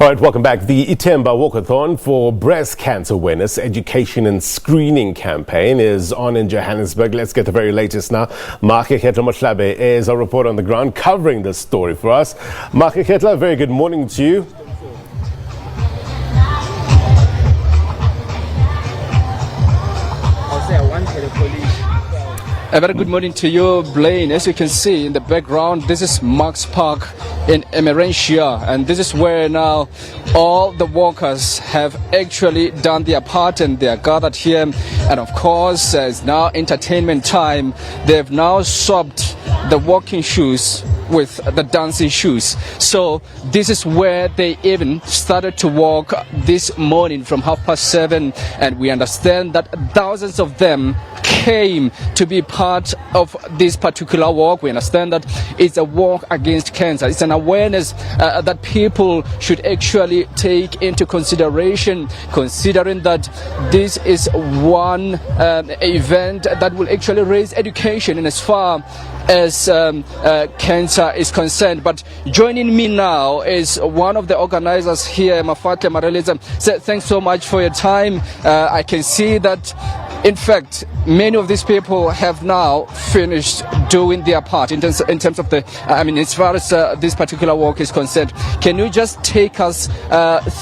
All right, welcome back. The iThemba Walkathon for breast cancer awareness, education and screening campaign is on in Johannesburg. Let's get the very latest now. Maageketla Mohlabe is our reporter on the ground covering this story for us. Maageketla, very good morning to you. A very good morning to you, Blaine. As you can see in the background, this is Marks Park in Emerentia, and this is where now all the walkers have actually done their part and they are gathered here. And of course, it's now entertainment time. They've now swapped the walking shoes with the dancing shoes. So this is where they even started to walk this morning from 7:30, and we understand that thousands of them came to be part of this particular walk. We understand that it's a walk against cancer. It's an awareness that people should actually take into consideration, considering that this is one event that will actually raise education in as far as cancer is concerned. But joining me now is one of the organizers here, Mafatle Mareliza. So thanks so much for your time. I can see that in fact, many of these people have now finished doing their part in terms of the, as far as this particular walk is concerned. Can you just take us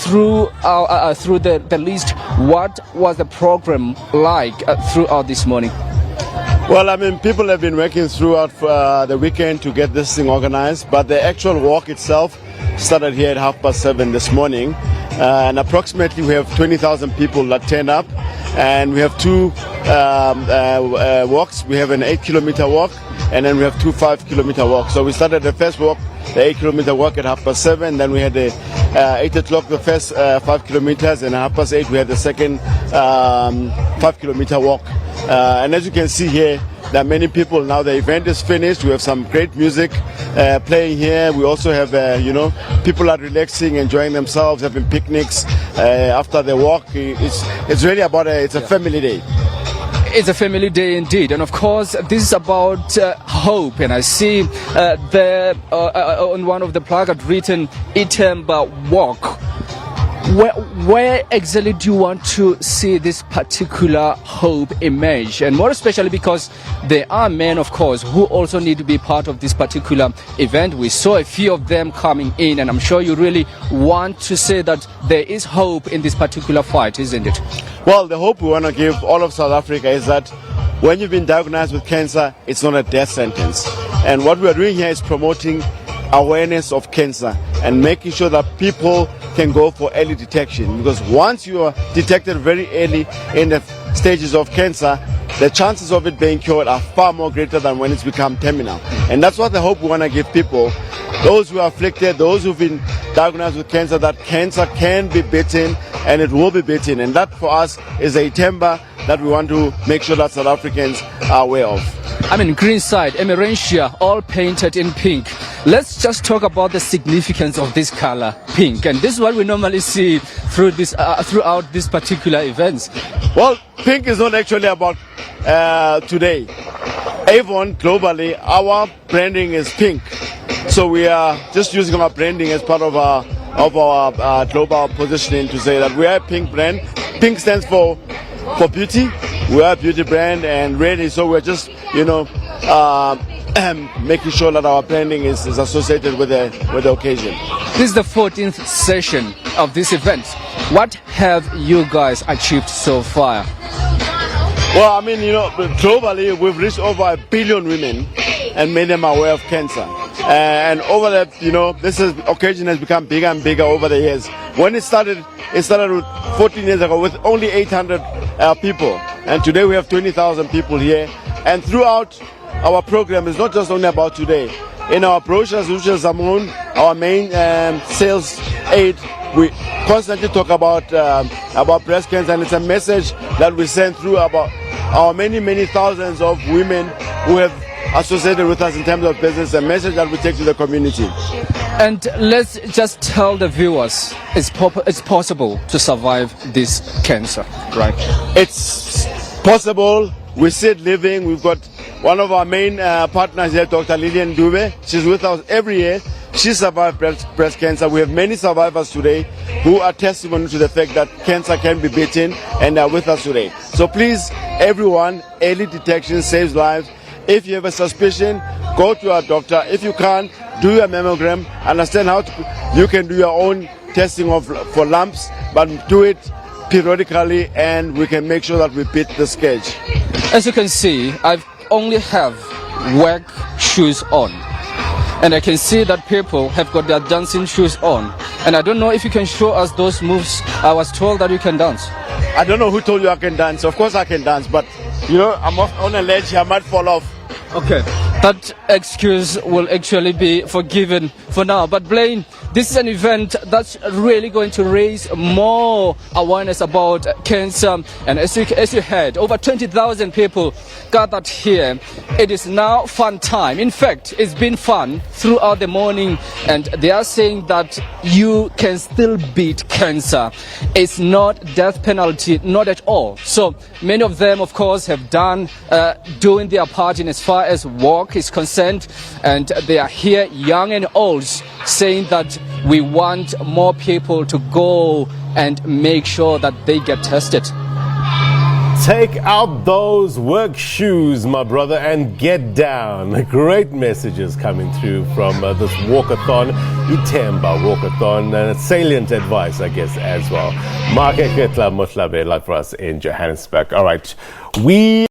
through the list? What was the program like throughout this morning? Well, people have been working throughout the weekend to get this thing organized, but the actual walk itself started here at 7:30 this morning, and approximately we have 20,000 people that turn up, and we have two walks. We have an 8-kilometer walk, and then we have two 5-kilometer walks. So we started the first walk, the 8-kilometer walk at 7:30, then we had the 8 o'clock the first 5 kilometers, and at 8:30 we had the second 5-kilometer walk. And as you can see here, there are many people now. The event is finished. We have some great music playing here. We also have, people are relaxing, enjoying themselves, having picnics after the walk. It's really about it's a family day. It's a family day indeed, and of course this is about hope. And I see there on one of the placards written iThemba Walk. Where exactly do you want to see this particular hope emerge? And more especially because there are men, of course, who also need to be part of this particular event. We saw a few of them coming in, and I'm sure you really want to say that there is hope in this particular fight, isn't it? Well, the hope we want to give all of South Africa is that when you've been diagnosed with cancer, it's not a death sentence. And what we are doing here is promoting awareness of cancer and making sure that people can go for early detection, because once you are detected very early in the stages of cancer, the chances of it being cured are far more greater than when it's become terminal. And that's what the hope we want to give people, those who are afflicted, those who've been diagnosed with cancer, that cancer can be beaten and it will be beaten. And that for us is a iThemba that we want to make sure that South Africans are aware of. Green side, Emerentia, all painted in pink. Let's just talk about the significance of this color, pink. And this is what we normally see through this, throughout these particular events. Well, pink is not actually about today. Avon, globally, our branding is pink. So we are just using our branding as part of our global positioning to say that we are a pink brand. Pink stands for beauty. We are a beauty brand, and really, so we're just, making sure that our branding is associated with the occasion. This is the 14th session of this event. What have you guys achieved so far? Well, globally, we've reached over 1 billion women and made them aware of cancer. And over that, this occasion has become bigger and bigger over the years. When it started with 14 years ago with only 800 people. And today we have 20,000 people here. And throughout our program, it's not just only about today. In our brochures, which is our main sales aid, we constantly talk about breast cancer, and it's a message that we send through about our many thousands of women who have associated with us in terms of business, a message that we take to the community. And let's just tell the viewers, it's possible to survive this cancer, right? It's possible. We see it living. We've got one of our main partners here, Dr. Lillian Dube. She's with us every year She survived breast cancer. We have many survivors today who are testimony to the fact that cancer can be beaten and are with us today. So please, everyone, early detection saves lives. If you have a suspicion, go to a doctor. If you can't, do your mammogram. Understand you can do your own testing for lumps, but do it periodically, and we can make sure that we beat the scourge. As you can see, I only have work shoes on. And I can see that people have got their dancing shoes on. And I don't know if you can show us those moves. I was told that you can dance. I don't know who told you I can dance. Of course I can dance, but you know, I'm on a ledge, I might fall off. Okay, that excuse will actually be forgiven for now. But Blaine, this is an event that's really going to raise more awareness about cancer. And as you heard, over 20,000 people gathered here. It is now fun time. In fact, it's been fun throughout the morning, and they are saying that you can still beat cancer. It's not death penalty, not at all. So many of them, of course, have done doing their part in as far as walk is concerned, and they are here, young and old, saying that we want more people to go and make sure that they get tested. Take out those work shoes, my brother, and get down. Great messages coming through from this Walkathon, iThemba Walkathon, and salient advice, I guess, as well. Maageketla Mohlabe, live for us in Johannesburg. All right, we